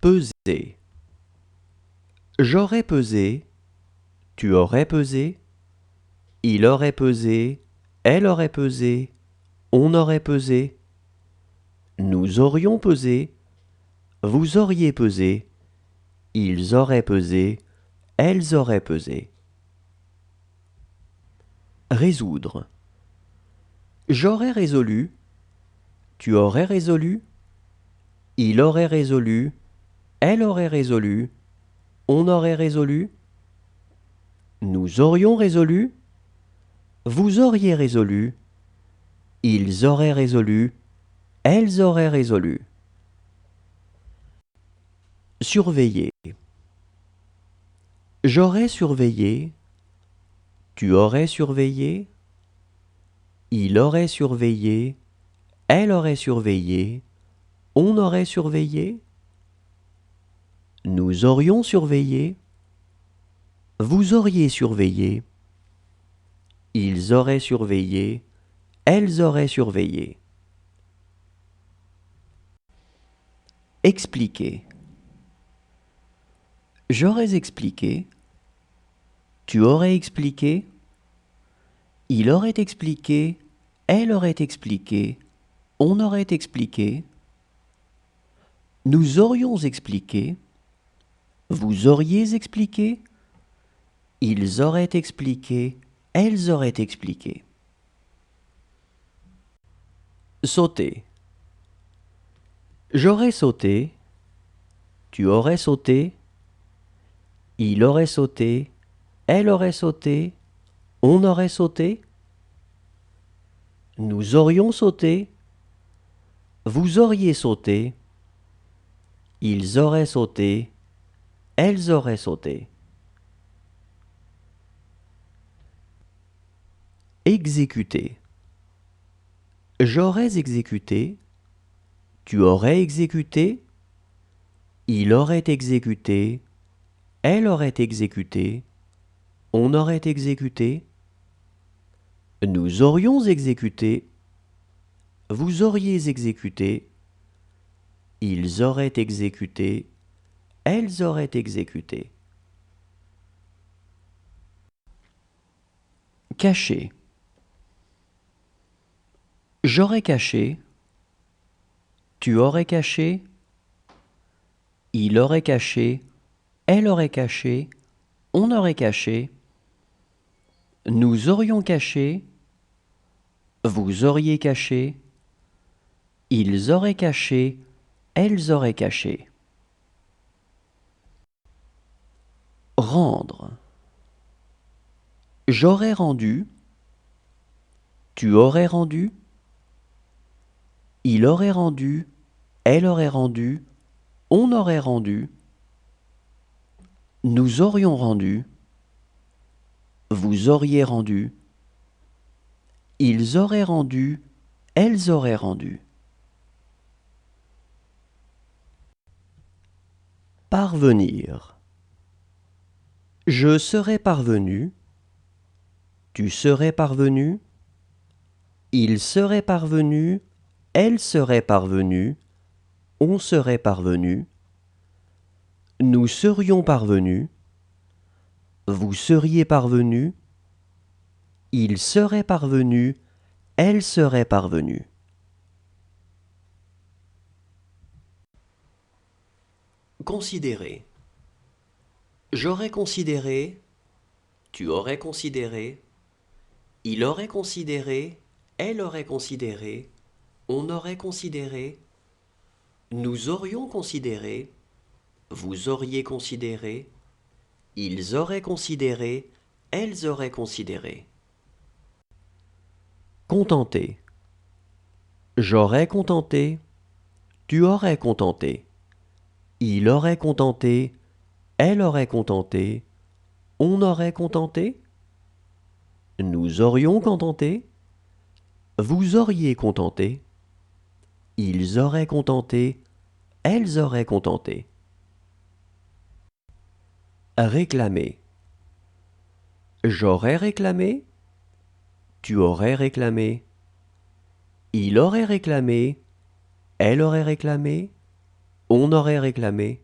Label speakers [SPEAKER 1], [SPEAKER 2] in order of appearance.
[SPEAKER 1] Peser. J'aurais pesé, tu aurais pesé, il aurait pesé, elle aurait pesé, on aurait pesé, nous aurions pesé, vous auriez pesé, ils auraient pesé, elles auraient pesé. Résoudre. J'aurais résolu, tu aurais résolu, il aurait résolu, elle aurait résolu, on aurait résolu, nous aurions résolu, vous auriez résolu, ils auraient résolu, elles auraient résolu. Surveiller. J'aurais surveillé, tu aurais surveillé, il aurait surveillé, elle aurait surveillé, on aurait surveillé, nous aurions surveillé, vous auriez surveillé, ils auraient surveillé, elles auraient surveillé. Expliquer. J'aurais expliqué, tu aurais expliqué, il aurait expliqué, elle aurait expliqué, on aurait expliqué, nous aurions expliqué, vous auriez expliqué, ils auraient expliqué, elles auraient expliqué. Sauter. J'aurais sauté, tu aurais sauté, il aurait sauté, elle aurait sauté, on aurait sauté, nous aurions sauté, vous auriez sauté, ils auraient sauté, elles auraient sauté. Exécuter. J'aurais exécuté, tu aurais exécuté, il aurait exécuté, elle aurait exécuté, on aurait exécuté, nous aurions exécuté, vous auriez exécuté, ils auraient exécuté, elles auraient exécuté. Cacher. J'aurais caché, tu aurais caché, il aurait caché, elle aurait caché, on aurait caché, nous aurions caché, vous auriez caché, ils auraient caché, elles auraient caché. Rendre. J'aurais rendu, tu aurais rendu, il aurait rendu, elle aurait rendu, on aurait rendu, nous aurions rendu, vous auriez rendu, ils auraient rendu, elles auraient rendu. Parvenir. Je serais parvenu, tu serais parvenu, il serait parvenu, elle serait parvenue, on serait parvenu, nous serions parvenus, vous seriez parvenu, il serait parvenu, elle serait parvenue. Considérer. J'aurais considéré, tu aurais considéré, il aurait considéré, elle aurait considéré, on aurait considéré, nous aurions considéré, vous auriez considéré, ils auraient considéré, elles auraient considéré. Contenter. J'aurais contenté, tu aurais contenté, il aurait contenté, elle aurait contenté, on aurait contenté, nous aurions contenté, vous auriez contenté, ils auraient contenté, elles auraient contenté. Réclamer. J'aurais réclamé, tu aurais réclamé, il aurait réclamé, elle aurait réclamé, on aurait réclamé,